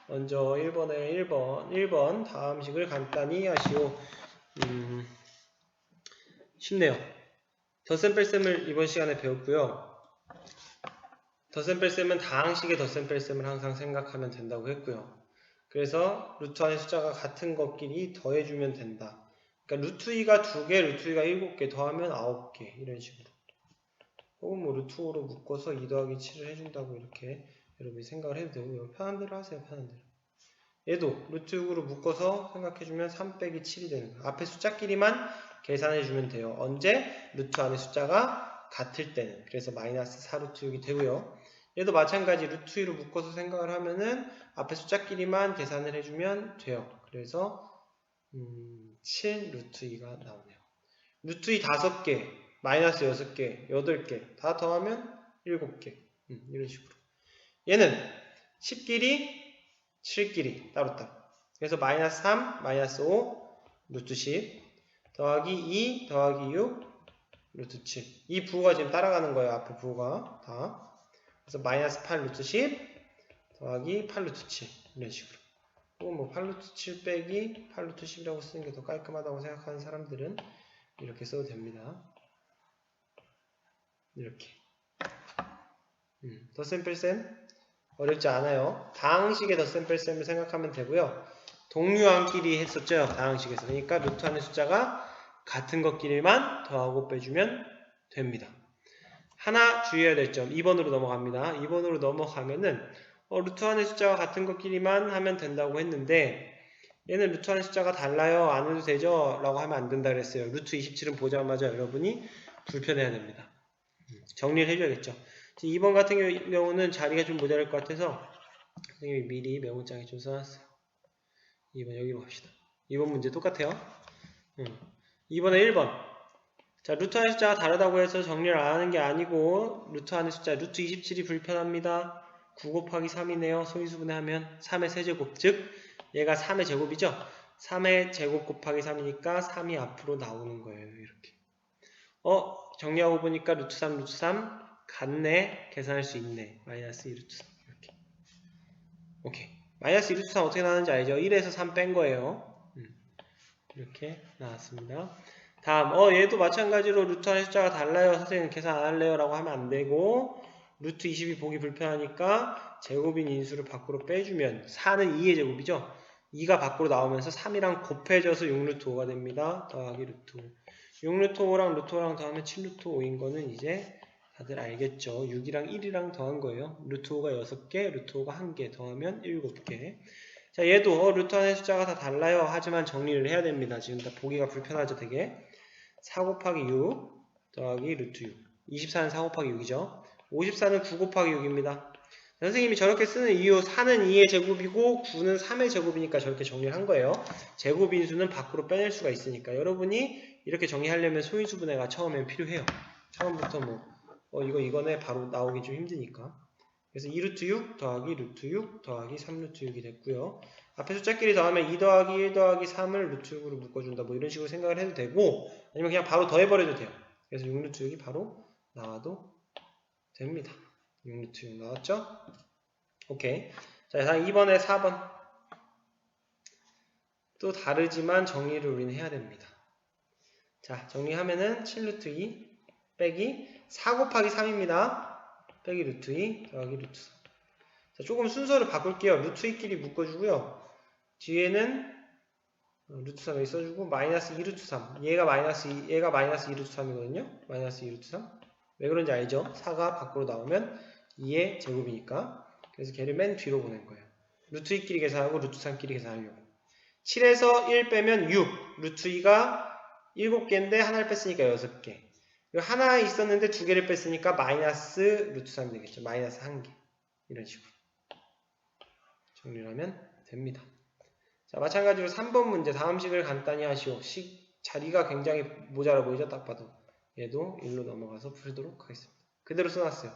먼저 1번에 1번 다음 식을 간단히 하시오. 쉽네요. 덧셈 뺄셈을 이번 시간에 배웠고요. 덧셈 뺄셈은 다항식의 덧셈 뺄셈을 항상 생각하면 된다고 했고요. 그래서 루트 안의 숫자가 같은 것끼리 더해주면 된다. 그러니까 루트 2가 2개, 루트 2가 7개 더하면 9개 이런 식으로. 혹은 뭐 루트 5로 묶어서 2 더하기 7을 해준다고 이렇게 여러분이 생각을 해도 되고요. 편한 대로 하세요. 편한 대로. 얘도 루트 6으로 묶어서 생각해주면 3 빼기 7이 되는 거예요. 앞에 숫자끼리만 계산해주면 돼요. 언제? 루트 안의 숫자가 같을 때는. 그래서 마이너스 4 루트 6이 되고요. 얘도 마찬가지 루트 2로 묶어서 생각을 하면은 앞에 숫자끼리만 계산을 해주면 돼요. 그래서 7 루트 2가 나오네요. 루트 2 5개, 마이너스 6개, 8개 다 더하면 7개. 이런 식으로. 얘는 10끼리, 7끼리 따로따로. 그래서 마이너스 3, 마이너스 5, 루트 10 더하기 2 더하기 6 루트 7. 이 부호가 지금 따라가는 거예요. 앞에 부호가 다. 그래서 마이너스 8 루트 10 더하기 8 루트 7 이런 식으로. 혹은 뭐 8 루트 7 빼기 8 루트 10이라고 쓰는 게 더 깔끔하다고 생각하는 사람들은 이렇게 써도 됩니다. 이렇게. 덧셈 뺄셈 어렵지 않아요. 다항식의 덧셈 뺄셈을 생각하면 되고요. 동류항끼리 했었죠. 다항식에서. 그러니까 루트 안의 숫자가 같은 것끼리만 더하고 빼주면 됩니다. 하나 주의해야 될 점 2번으로 넘어갑니다. 2번으로 넘어가면은 루트 안의 숫자가 같은 것끼리만 하면 된다고 했는데 얘는 루트 안의 숫자가 달라요. 안 해도 되죠? 라고 하면 안 된다 그랬어요. 루트 27은 보자마자 여러분이 불편해야 됩니다. 정리를 해줘야겠죠. 2번 같은 경우는 자리가 좀 모자랄 것 같아서 선생님이 미리 메모장에 좀 써놨어요. 2번 여기로 갑시다. 2번 문제 똑같아요. 2번에 1번. 자, 루트 안의 숫자가 다르다고 해서 정리를 안 하는 게 아니고 루트 안의 숫자 루트 27이 불편합니다. 9 곱하기 3이네요. 소인수분해하면 3의 세제곱, 즉 얘가 3의 제곱이죠. 3의 제곱 곱하기 3이니까 3이 앞으로 나오는 거예요. 이렇게. 정리하고 보니까 루트 3, 루트 3 같네. 계산할 수 있네. 마이너스 2 루트 3 이렇게. 오케이. 마이너스 2 루트 3 어떻게 나왔는지 알죠? 1에서 3 뺀 거예요. 이렇게 나왔습니다. 다음, 얘도 마찬가지로 루트 안의 숫자가 달라요. 선생님 계산 안 할래요? 라고 하면 안 되고, 루트 20이 보기 불편하니까 제곱인 인수를 밖으로 빼주면 4는 2의 제곱이죠? 2가 밖으로 나오면서 3이랑 곱해져서 6루트 5가 됩니다. 더하기 루트 5. 6루트 5랑 루트 5랑 더하면 7루트 5인 거는 이제 다들 알겠죠? 6이랑 1이랑 더한 거예요. 루트 5가 6개, 루트 5가 1개 더하면 7개. 자, 얘도 루트 안의 숫자가 다 달라요. 하지만 정리를 해야 됩니다. 지금 다 보기가 불편하죠, 되게. 4 곱하기 6 더하기 루트 6. 24는 4 곱하기 6이죠. 54는 9 곱하기 6입니다. 선생님이 저렇게 쓰는 이유 4는 2의 제곱이고 9는 3의 제곱이니까 저렇게 정리를 한 거예요. 제곱인수는 밖으로 빼낼 수가 있으니까 여러분이 이렇게 정리하려면 소인수분해가 처음엔 필요해요. 처음부터 이거네 바로 나오기 좀 힘드니까. 그래서 2루트 6 더하기 루트 6 더하기 3루트 6이 됐고요. 앞에 숫자끼리 더하면 2 더하기 1 더하기 3을 루트 6으로 묶어준다. 뭐 이런 식으로 생각을 해도 되고 아니면 그냥 바로 더해버려도 돼요. 그래서 6루트 6이 바로 나와도 됩니다. 6루트 6 나왔죠? 오케이. 자, 다음 2번에 4번. 또 다르지만 정리를 우리는 해야 됩니다. 자, 정리하면은 7루트 2 빼기 4 곱하기 3입니다. 빼기 루트 2 더하기 루트 3. 자, 조금 순서를 바꿀게요. 루트 2끼리 묶어주고요. 뒤에는 루트 3 여기 써주고 마이너스 2루트 3. 얘가 마이너스 2루트 3이거든요. 마이너스 2루트 3. 왜 그런지 알죠? 4가 밖으로 나오면 2의 제곱이니까. 그래서 걔를 맨 뒤로 보낸 거예요. 루트 2끼리 계산하고 루트 3끼리 계산하려고. 7에서 1 빼면 6. 루트 2가 7개인데 하나를 뺐으니까 6개. 하나 있었는데 2개를 뺐으니까 마이너스 루트 3이 되겠죠. 마이너스 1개. 이런 식으로. 정리를 하면 됩니다. 자, 마찬가지로 3번 문제 다음식을 간단히 하시오. 자리가 굉장히 모자라 보이죠? 딱 봐도. 얘도 1로 넘어가서 풀도록 하겠습니다. 그대로 써놨어요.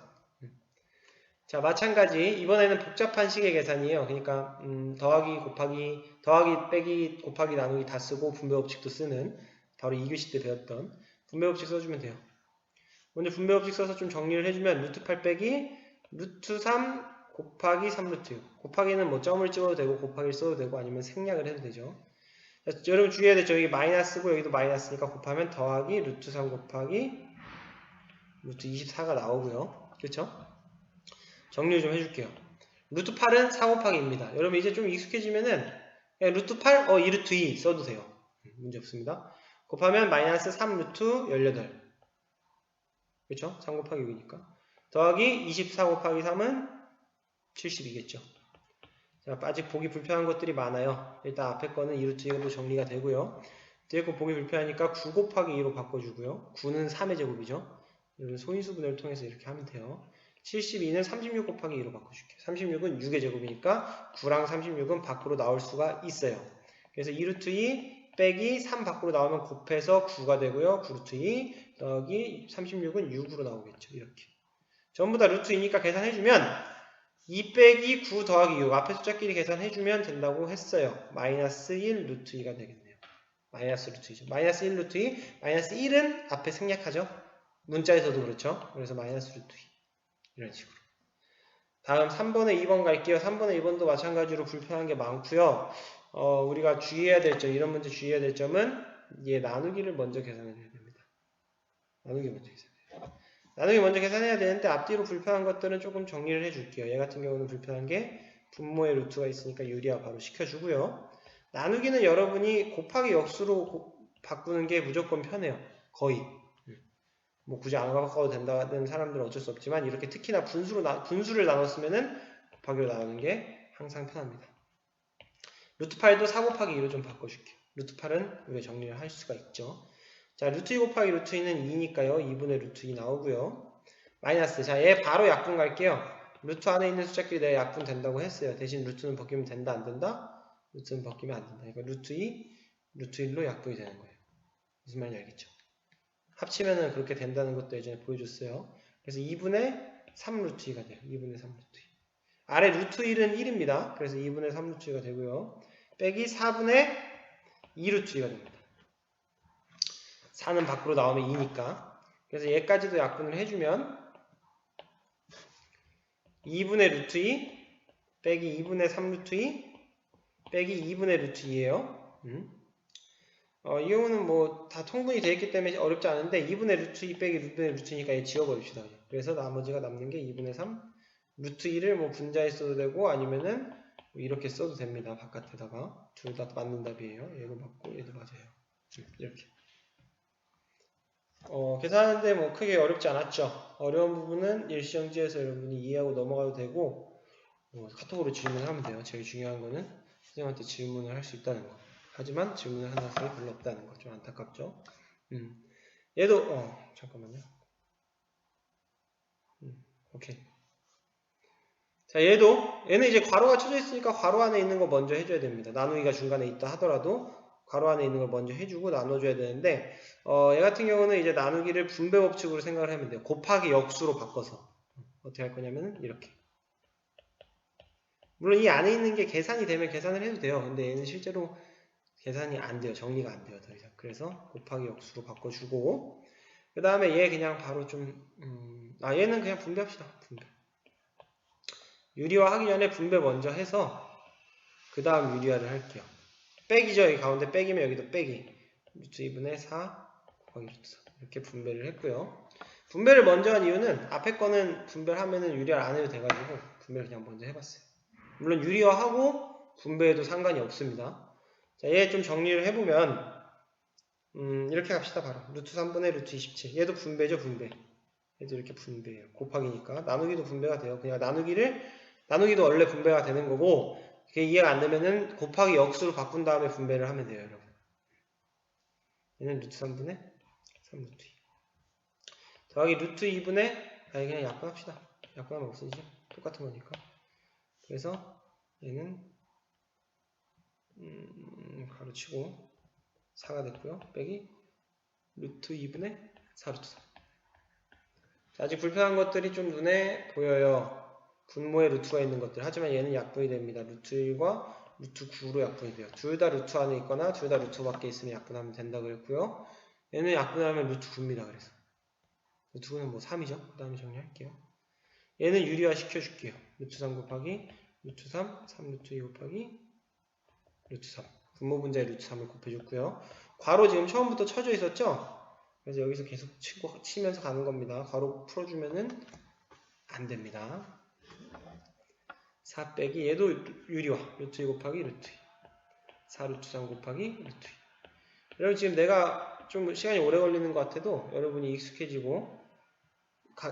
자, 마찬가지 이번에는 복잡한 식의 계산이에요. 그러니까 더하기 빼기 곱하기 나누기 다 쓰고 분배법칙도 쓰는 바로 2교시 때 배웠던 분배법칙 써주면 돼요. 먼저 분배법칙 써서 좀 정리를 해주면 루트 8 빼기 루트 3 곱하기 3루트 6. 곱하기는 뭐 점을 찍어도 되고 곱하기를 써도 되고 아니면 생략을 해도 되죠. 여러분 주의해야 되죠. 여기 마이너스고 여기도 마이너스니까 곱하면 더하기 루트 3 곱하기 루트 24가 나오고요. 그렇죠? 정리 좀 해줄게요. 루트 8은 4 곱하기입니다. 여러분 이제 좀 익숙해지면은 그냥 루트 8, 2루트 2 써도 돼요. 문제 없습니다. 곱하면 마이너스 3 루트 18. 그렇죠? 3 곱하기 6이니까. 더하기 24 곱하기 3은 72겠죠. 자, 아직 보기 불편한 것들이 많아요. 일단 앞에 거는 2루트 2로 정리가 되고요. 뒤에 거 보기 불편하니까 9 곱하기 2로 바꿔주고요. 9는 3의 제곱이죠. 소인수분해를 통해서 이렇게 하면 돼요. 72는 36 곱하기 2로 바꿔줄게요. 36은 6의 제곱이니까 9랑 36은 밖으로 나올 수가 있어요. 그래서 2루트 2 빼기 3 밖으로 나오면 곱해서 9가 되고요. 9루트 2 더하기 36은 6으로 나오겠죠. 이렇게. 전부 다 루트 2니까 계산해주면 2 빼기 9 더하기 6 앞에 숫자끼리 계산해주면 된다고 했어요. 마이너스 1 루트 2가 되겠네요. 마이너스 루트 2죠. 마이너스 1 루트 2 마이너스 1은 앞에 생략하죠. 문자에서도 그렇죠. 그래서 마이너스 루트 2 이런 식으로. 다음 3번에 2번 갈게요. 3번에 2번도 마찬가지로 불편한 게 많고요. 우리가 주의해야 될 점, 이런 문제 주의해야 될 점은 나누기를 먼저 계산해줘야 됩니다. 나누기 먼저 계산해야 되는데 앞뒤로 불편한 것들은 조금 정리를 해줄게요. 얘 같은 경우는 불편한 게 분모의 루트가 있으니까 유리화 바로 시켜주고요. 나누기는 여러분이 곱하기 역수로 바꾸는 게 무조건 편해요. 거의. 뭐 굳이 안 바꿔도 된다는 사람들은 어쩔 수 없지만 이렇게 특히나 분수를 나눴으면은 곱하기로 나누는 게 항상 편합니다. 루트 8도 4 곱하기 2로 좀 바꿔줄게요. 루트 8은 우리가 정리를 할 수가 있죠. 자, 루트 2 곱하기 루트 2는 2니까요. 2분의 루트 2 나오고요. 마이너스. 자, 얘 바로 약분 갈게요. 루트 안에 있는 숫자끼리 내가 약분 된다고 했어요. 대신 루트는 벗기면 된다, 안 된다? 루트는 벗기면 안 된다. 그러니까 루트 2, 루트 1로 약분이 되는 거예요. 무슨 말인지 알겠죠? 합치면은 그렇게 된다는 것도 예전에 보여줬어요. 그래서 2분의 3 루트 2가 돼요. 2분의 3 루트 2. 아래 루트 1은 1입니다. 그래서 2분의 3 루트 2가 되고요. 빼기 4분의 2 루트 2가 됩니다. 4는 밖으로 나오면 2니까. 그래서 얘까지도 약분을 해주면 2분의 루트 2 빼기 2분의 3 루트 2 빼기 2분의 루트 2예요. 이 경우는 뭐 다 통분이 되어 있기 때문에 어렵지 않은데 2분의 루트 2 빼기 2분의 루트니까 얘 지워버립시다. 그래서 나머지가 남는 게 2분의 3 루트 2를 뭐 분자에 써도 되고 아니면은 뭐 이렇게 써도 됩니다. 바깥에다가 둘 다 맞는 답이에요. 얘도 맞고 얘도 맞아요. 이렇게. 계산하는데 뭐 크게 어렵지 않았죠. 어려운 부분은 일시정지에서 여러분이 이해하고 넘어가도 되고 카톡으로 질문하면 돼요. 제일 중요한 거는 선생님한테 질문을 할 수 있다는 거. 하지만 질문을 하는 학생이 별로 없다는 거. 좀 안타깝죠. 얘도 잠깐만요. 오케이. 자, 얘는 이제 괄호가 쳐져 있으니까 괄호 안에 있는 거 먼저 해줘야 됩니다. 나누기가 중간에 있다 하더라도 괄호 안에 있는 걸 먼저 해주고 나눠줘야 되는데 얘 같은 경우는 이제 나누기를 분배 법칙으로 생각을 하면 돼요. 곱하기 역수로 바꿔서 어떻게 할 거냐면 이렇게. 물론 이 안에 있는 게 계산이 되면 계산을 해도 돼요. 근데 얘는 실제로 계산이 안 돼요. 정리가 안 돼요. 더 이상. 그래서 곱하기 역수로 바꿔주고 그 다음에 얘 그냥 바로 얘는 그냥 분배합시다. 분배. 유리화 하기 전에 분배 먼저 해서 그 다음 유리화를 할게요. 빼기죠. 여기 가운데 빼기면 여기도 빼기. 루트 2분의 4 곱하기 루트 4 이렇게 분배를 했고요. 분배를 먼저 한 이유는 앞에 거는 분배를 하면은 유리화를 안 해도 돼가지고 분배를 그냥 먼저 해봤어요. 물론 유리화하고 분배해도 상관이 없습니다. 자, 얘 좀 정리를 해보면 이렇게 갑시다. 바로 루트 3분의 루트 27 얘도 분배죠. 분배. 얘도 이렇게 분배해요. 곱하기니까 나누기도 분배가 돼요. 그냥 나누기도 원래 분배가 되는 거고 그게 이해가 안 되면은 곱하기 역수로 바꾼 다음에 분배를 하면 돼요. 여러분. 얘는 루트 3분의 3 루트 2 더하기 루트 2분의 그냥 약분합시다. 약분하면 없어지죠. 똑같은 거니까. 그래서 얘는 가로치고 4가 됐고요. 빼기 루트 2분의 4 루트 4 아직 불편한 것들이 좀 눈에 보여요. 분모에 루트가 있는 것들. 하지만 얘는 약분이 됩니다. 루트 1과 루트 9로 약분이 돼요. 둘 다 루트 안에 있거나 둘 다 루트 밖에 있으면 약분하면 된다 그랬고요. 얘는 약분하면 루트 9입니다. 그래서 루트 9는 뭐 3이죠. 그 다음에 정리할게요. 얘는 유리화 시켜줄게요. 루트 3 곱하기 루트 3, 3 루트 2 곱하기 루트 3. 분모 분자에 루트 3을 곱해줬고요. 괄호 지금 처음부터 쳐져 있었죠? 그래서 여기서 계속 치면서 가는 겁니다. 괄호 풀어주면은 안 됩니다. 4 빼기 얘도 유리화. 루트 2 곱하기 루트 2. 4 루트 3 곱하기 루트 2. 여러분 지금 내가 좀 시간이 오래 걸리는 것 같아도 여러분이 익숙해지고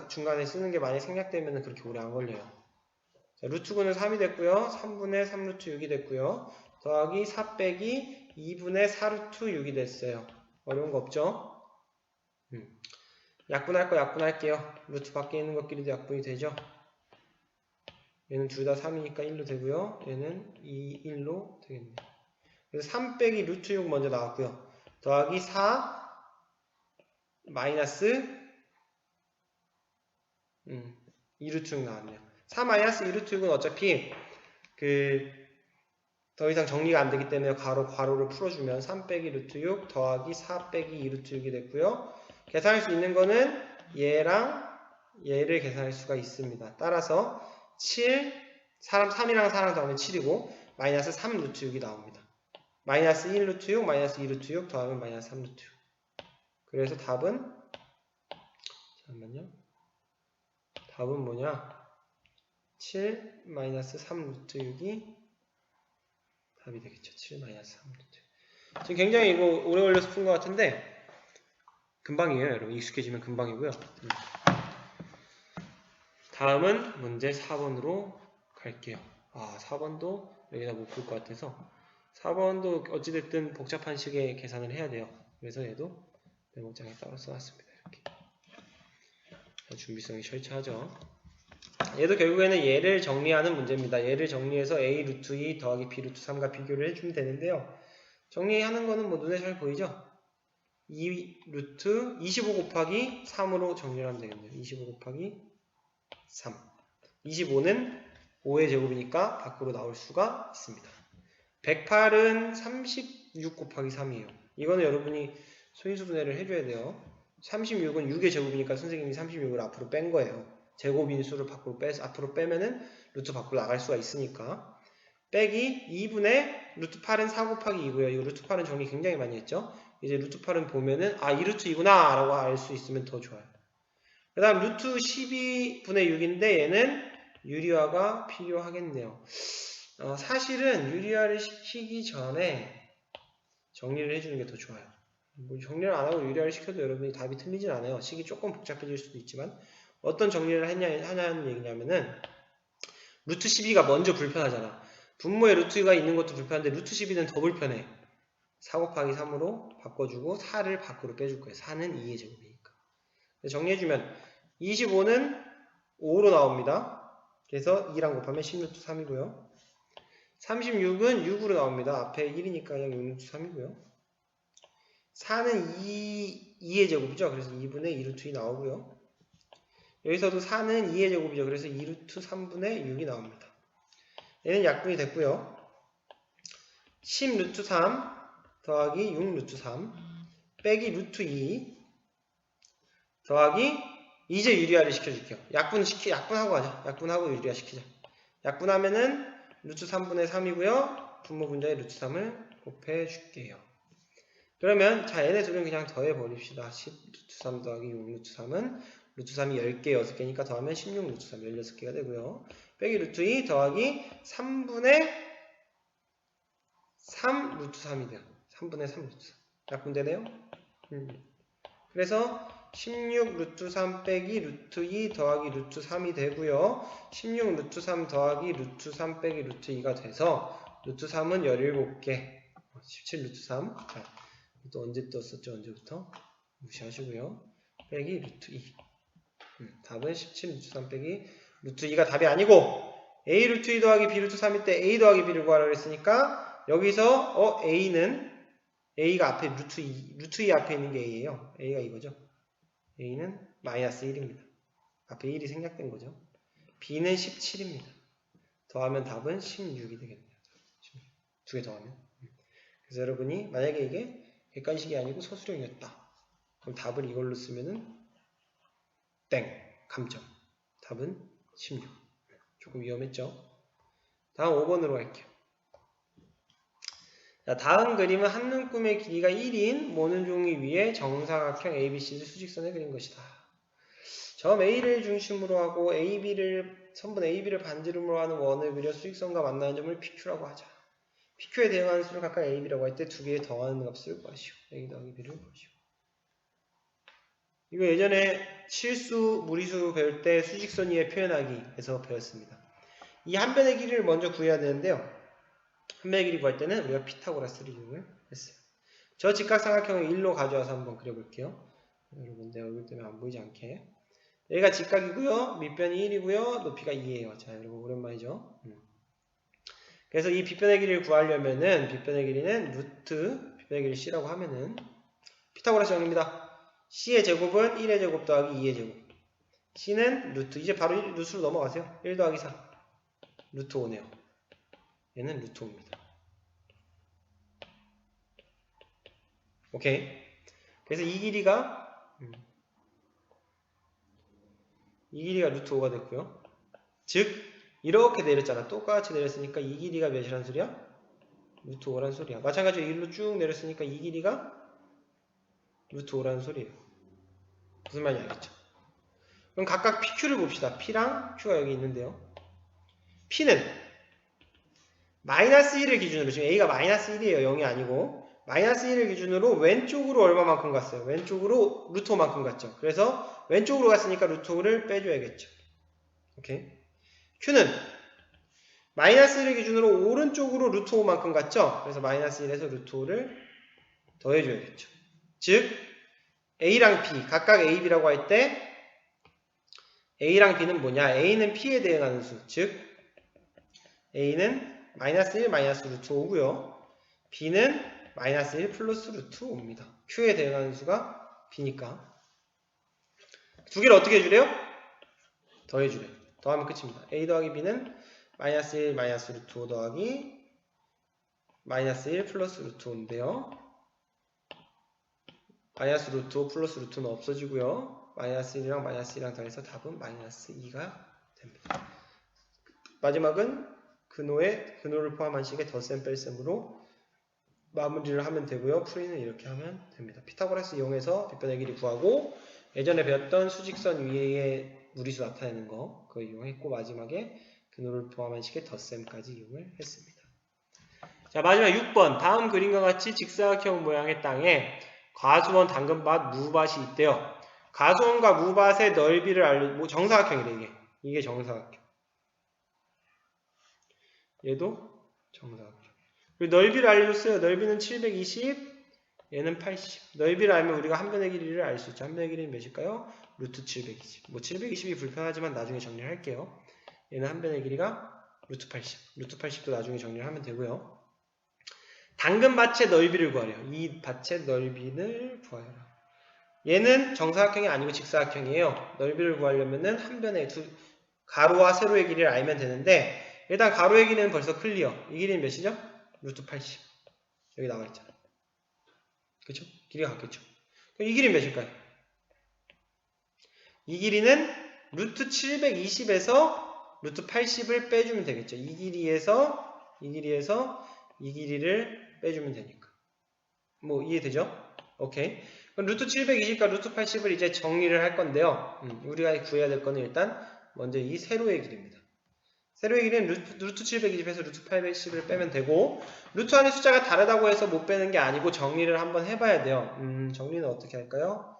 중간에 쓰는 게 많이 생략되면 그렇게 오래 안 걸려요. 자, 루트 9는 3이 됐고요. 3분의 3 루트 6이 됐고요. 더하기 4 빼기 2분의 4 루트 6이 됐어요. 어려운 거 없죠? 약분할 거 약분할게요. 루트 밖에 있는 것끼리도 약분이 되죠? 얘는 둘 다 3이니까 1로 되고요. 얘는 2, 1로 되겠네요. 그래서 3 빼기 루트 6 먼저 나왔고요. 더하기 4 마이너스 2루트 6 나왔네요. 4 마이너스 2루트 6은 어차피 더 이상 정리가 안 되기 때문에 괄호를 풀어주면 3 빼기 루트 6 더하기 4 빼기 2루트 6이 됐고요. 계산할 수 있는 거는 얘랑 얘를 계산할 수가 있습니다. 따라서 3이랑 4랑 더하면 7이고 마이너스 3 루트 6이 나옵니다. 마이너스 1 루트 6 마이너스 2 루트 6 더하면 마이너스 3 루트 6. 그래서 답은 잠깐만요. 답은 뭐냐? 7 마이너스 3 루트 6이 답이 되겠죠. 7 마이너스 3 루트 6. 지금 굉장히 이거 오래 걸려서 푼 것 같은데 금방이에요. 여러분 익숙해지면 금방이고요. 다음은 문제 4번으로 갈게요. 4번도 여기다 못 풀 것 같아서 4번도 어찌됐든 복잡한 식의 계산을 해야 돼요. 그래서 얘도 메모장에 따로 써놨습니다. 이렇게 준비성이 철저하죠. 얘도 결국에는 얘를 정리하는 문제입니다. 얘를 정리해서 a 루트 2 더하기 b 루트 3과 비교를 해주면 되는데요. 정리하는 거는 뭐 눈에 잘 보이죠? 2 루트 25 곱하기 3으로 정리를 하면 되겠네요. 25 곱하기 3. 25는 5의 제곱이니까 밖으로 나올 수가 있습니다. 108은 36 곱하기 3이에요. 이거는 여러분이 소인수분해를 해줘야 돼요. 36은 6의 제곱이니까 선생님이 36을 앞으로 뺀 거예요. 제곱인수를 앞으로 빼면은 루트 밖으로 나갈 수가 있으니까. 빼기 2분의 루트 8은 4 곱하기 2고요. 이거 루트 8은 정리 굉장히 많이 했죠. 이제 루트 8은 보면은 2루트이구나 라고 알 수 있으면 더 좋아요. 그 다음 루트 12분의 6인데 얘는 유리화가 필요하겠네요. 사실은 유리화를 시키기 전에 정리를 해주는 게 더 좋아요. 정리를 안 하고 유리화를 시켜도 여러분이 답이 틀리진 않아요. 식이 조금 복잡해질 수도 있지만 어떤 정리를 하냐는 얘기냐면은 루트 12가 먼저 불편하잖아. 분모에 루트가 있는 것도 불편한데 루트 12는 더 불편해. 4 곱하기 3으로 바꿔주고 4를 밖으로 빼줄 거예요. 4는 2의 제곱이니까. 정리해주면 25는 5로 나옵니다. 그래서 2랑 곱하면 10루트 3이고요. 36은 6으로 나옵니다. 앞에 1이니까 그냥 6루트 3이고요. 4는 2의 제곱이죠. 그래서 2분의 2루트 2 나오고요. 여기서도 4는 2의 제곱이죠. 그래서 2루트 3분의 6이 나옵니다. 얘는 약분이 됐고요. 10루트 3 더하기 6루트 3 빼기 루트 2 더하기 이제 유리화를 시켜줄게요. 약분하고 하자. 약분하고 유리화 시키자. 약분하면은 루트 3분의 3이고요. 분모 분자에 루트 3을 곱해줄게요. 그러면 자 얘네 둘은 그냥 더해버립시다. 10 루트 3 더하기 6 루트 3은 루트 3이 10개, 6개니까 더하면 16 루트 3, 16개가 되고요. 빼기 루트 2 더하기 3분의 3 루트 3이 돼요. 3분의 3 루트 3. 약분되네요? 그래서 16 루트 3 빼기 루트 2 더하기 루트 3이 되고요. 16 루트 3 더하기 루트 3 빼기 루트 2가 돼서 루트 3은 17개. 17 루트 3. 자, 또 언제 떴었죠? 언제부터? 무시하시고요. 빼기 루트 2. 답은 17 루트 3 빼기 루트 2가 답이 아니고 a 루트 2 더하기 b 루트 3일 때 a 더하기 b를 구하라고 했으니까 여기서 a가 앞에 루트 2 앞에 있는 게 a예요. a가 이거죠. a는 마이너스 1입니다. 앞에 1이 생략된 거죠. b는 17입니다. 더하면 답은 16이 되겠네요. 두 개 더하면. 그래서 여러분이 만약에 이게 객관식이 아니고 소수령이었다. 그럼 답을 이걸로 쓰면은 땡! 감점. 답은 16. 조금 위험했죠. 다음 5번으로 갈게요. 자, 다음 그림은 한눈금의 길이가 1인 모는 종이 위에 정사각형 ABC를 수직선을 그린 것이다. 점 A를 중심으로 하고 선분 AB를 반지름으로 하는 원을 그려 수직선과 만나는 점을 PQ라고 하자. PQ에 대응하는 수를 각각 AB라고 할 때 두 개의 더하는 값을 구하시오. A 더하기 B를 구하시오. 이거 예전에 실수, 무리수 배울 때 수직선 위에 표현하기에서 배웠습니다. 이 한 변의 길이를 먼저 구해야 되는데요. 한 변의 길이 구할 때는 우리가 피타고라스를 이용을 했어요. 저 직각삼각형을 1로 가져와서 한번 그려볼게요. 여러분 내 얼굴 때문에 안 보이지 않게. 여기가 직각이고요. 밑변이 1이고요. 높이가 2예요. 자, 여러분 오랜만이죠. 그래서 이 빗변의 길이를 구하려면은 빗변의 길이는 루트 빗변의 길이 C라고 하면은 피타고라스 정리입니다. C의 제곱은 1의 제곱 더하기 2의 제곱. C는 루트. 이제 바로 루트로 넘어가세요. 1 더하기 4. 루트 5네요. 얘는 루트 5입니다. 오케이. 그래서 이 길이가 루트 5가 됐고요. 즉 이렇게 내렸잖아. 똑같이 내렸으니까 이 길이가 몇이란 소리야? 루트 5란 소리야. 마찬가지로 1로 쭉 내렸으니까 이 길이가 루트 5라는 소리예요. 무슨 말인지 알겠죠? 그럼 각각 PQ를 봅시다. P랑 Q가 여기 있는데요. P는 마이너스 1을 기준으로, 지금 A가 마이너스 1이에요. 0이 아니고 마이너스 1을 기준으로 왼쪽으로 얼마만큼 갔어요? 왼쪽으로 루트 5만큼 갔죠. 그래서 왼쪽으로 갔으니까 루트 5를 빼줘야겠죠. 오케이. Q는 마이너스 1을 기준으로 오른쪽으로 루트 5만큼 갔죠. 그래서 마이너스 1에서 루트 5를 더해줘야겠죠. 즉 A랑 B, 각각 A, B라고 할 때 A랑 B는 뭐냐? A는 P에 대응하는 수, 즉 A는 마이너스 1 마이너스 루트 5고요. B는 마이너스 1 플러스 루트 5입니다. Q에 대응하는 수가 B니까. 두 개를 어떻게 해주래요? 더해주래요. 더하면 끝입니다. A 더하기 B는 마이너스 1 마이너스 루트 5 더하기 마이너스 1 플러스 루트 5인데요. 마이너스 루트 5 플러스 루트는 없어지고요. 마이너스 1이랑 마이너스 1이랑 더해서 답은 마이너스 2가 됩니다. 마지막은 근호를 포함한 식의 덧셈 뺄셈으로 마무리를 하면 되고요. 풀이는 이렇게 하면 됩니다. 피타고라스 이용해서 빗변의 길이 구하고 예전에 배웠던 수직선 위에 무리수 나타내는 거 그거 이용했고 마지막에 근호를 포함한 식의 덧셈까지 이용을 했습니다. 자, 마지막 6번. 다음 그림과 같이 직사각형 모양의 땅에 가수원, 당근밭, 무밭이 있대요. 가수원과 무밭의 넓이를 정사각형이래 이게 정사각형. 얘도 정사각형. 그리고 넓이를 알려줬어요. 넓이는 720, 얘는 80. 넓이를 알면 우리가 한 변의 길이를 알 수 있죠. 한 변의 길이는 몇일까요? 루트 720. 뭐 720이 불편하지만 나중에 정리를 할게요. 얘는 한 변의 길이가 루트 80. 루트 80도 나중에 정리를 하면 되고요. 당근밭의 넓이를 구하래요. 이 밭의 넓이를 구하여라. 얘는 정사각형이 아니고 직사각형이에요. 넓이를 구하려면은 한 변의 가로와 세로의 길이를 알면 되는데 일단 가로의 길이는 벌써 클리어. 이 길이는 몇이죠? 루트 80. 여기 나와 있잖아. 그쵸? 길이가 같겠죠? 그럼 이 길이는 몇일까요? 이 길이는 루트 720에서 루트 80을 빼주면 되겠죠. 이 길이에서 이 길이를 빼주면 되니까. 뭐 이해되죠? 오케이. 그럼 루트 720과 루트 80을 이제 정리를 할 건데요. 우리가 구해야 될 거는 일단 먼저 이 세로의 길입니다. 세로의 길이는 루트 720에서 루트 810을 빼면 되고 루트 안의 숫자가 다르다고 해서 못 빼는 게 아니고 정리를 한번 해봐야 돼요. 정리는 어떻게 할까요?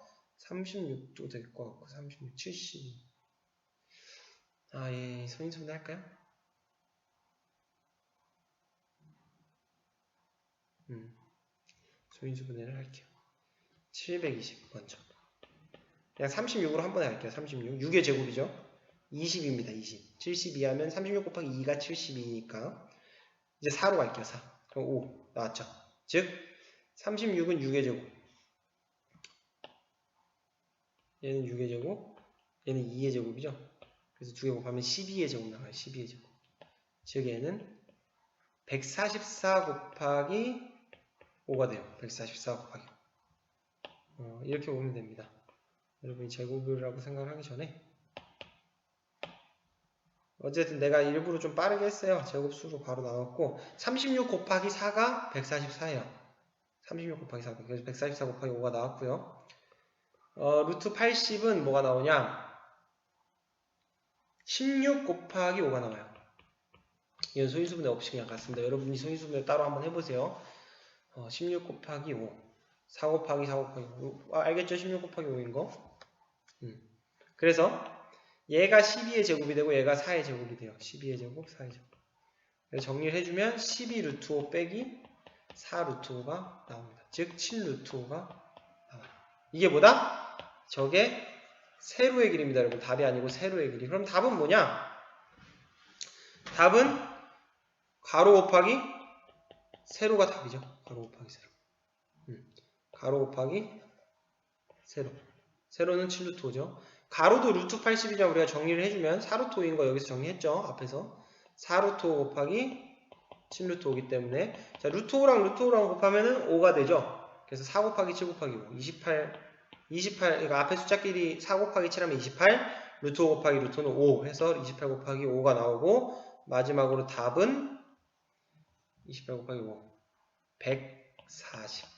36도 될 것 같고 36, 70 예, 소인수분해 할까요? 소인수분해를 할게요. 720 먼저 그냥 36으로 한 번에 할게요. 36, 6의 제곱이죠. 20입니다. 20. 72 하면 36 곱하기 2가 72니까 이제 4로 갈게요. 4. 그럼 5 나왔죠. 즉 36은 6의 제곱 얘는 6의 제곱 얘는 2의 제곱이죠. 그래서 두 개 곱하면 12의 제곱 나와요. 12의 제곱. 즉 얘는 144 곱하기 5가 돼요. 144 곱하기 5. 이렇게 보면 됩니다. 여러분이 제곱이라고 생각을 하기 전에 어쨌든 내가 일부러 좀 빠르게 했어요. 제곱수로 바로 나왔고 36 곱하기 4가 144예요. 36 곱하기 4가 그래서 144 곱하기 5가 나왔고요. 루트 80은 뭐가 나오냐? 16 곱하기 5가 나와요. 이건 소인수분해 없이 그냥 같습니다. 여러분이 소인수분해 따로 한번 해보세요. 16 곱하기 5 4 곱하기 4 곱하기 5 알겠죠? 16 곱하기 5인 거. 그래서 얘가 12의 제곱이 되고 얘가 4의 제곱이 돼요. 12의 제곱, 4의 제곱. 그래서 정리를 해주면 12 루트 5 빼기 4 루트 5가 나옵니다. 즉 7 루트 5가 나와요. 이게 뭐다? 저게 세로의 길입니다. 여러분 답이 아니고 세로의 길이. 그럼 답은 뭐냐? 답은 가로 곱하기 세로가 답이죠. 가로 곱하기 세로. 가로 곱하기 세로. 세로는 7 루트 5죠. 가로도 루트 80이냐 우리가 정리를 해주면 4 루트 5인 거 여기서 정리했죠. 앞에서 4 루트 5 곱하기 7 루트 5기 때문에 자 루트 5랑 루트 5랑 곱하면은 5가 되죠. 그래서 4 곱하기 7 곱하기 5 28 그러니까 앞에 숫자끼리 4 곱하기 7하면 28 루트 5 곱하기 루트는 5 해서 28 곱하기 5가 나오고 마지막으로 답은 28 곱하기 5 140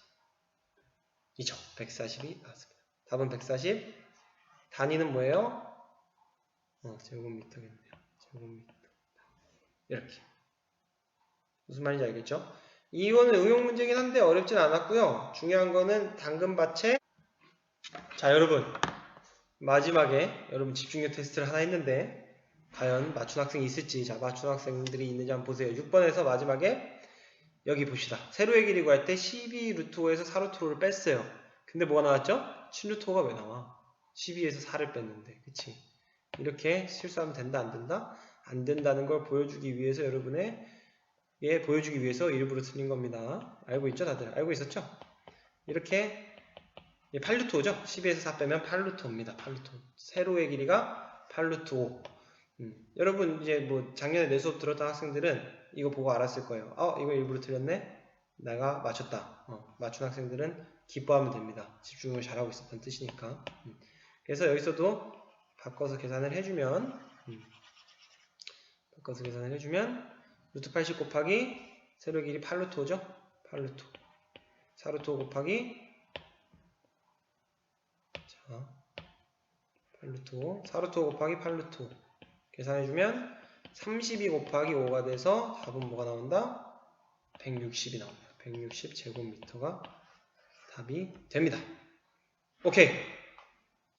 이죠. 140이 나왔습니다. 답은 140 단위는 뭐예요? 제곱미터겠네요. 제곱미터. 이렇게. 무슨 말인지 알겠죠? 이거는 응용 문제긴 한데 어렵진 않았고요. 중요한 거는 당근밭에 자 여러분 마지막에 여러분 집중력 테스트를 하나 했는데 과연 맞춘 학생이 있을지 자 맞춘 학생들이 있는지 한번 보세요. 6번에서 마지막에 여기 봅시다. 세로의 길이 구할 때 12 루트 5에서 4 루트 5를 뺐어요. 근데 뭐가 나왔죠? 7 루트 5가 왜 나와? 12에서 4를 뺐는데 그치? 이렇게 실수하면 된다 안 된다? 안 된다는 걸 보여주기 위해서 보여주기 위해서 일부러 틀린 겁니다. 알고 있죠 다들? 알고 있었죠? 이렇게 8루트 5죠? 12에서 4 빼면 8루트 5입니다. 8루트 5. 세로의 길이가 8루트 5. 여러분 이제 뭐 작년에 내 수업 들었던 학생들은 이거 보고 알았을 거예요. 이거 일부러 틀렸네? 내가 맞췄다. 맞춘 학생들은 기뻐하면 됩니다. 집중을 잘하고 있었던 뜻이니까. 그래서 여기서도 바꿔서 계산을 해주면 루트 80 곱하기 세로의 길이 8루트 5죠? 8루트 5. 4루트 5 곱하기 8루트 5 4루트 5 곱하기 8루트 5 계산해주면 32 곱하기 5가 돼서 답은 뭐가 나온다? 160이 나옵니다. 160 제곱미터가 답이 됩니다. 오케이.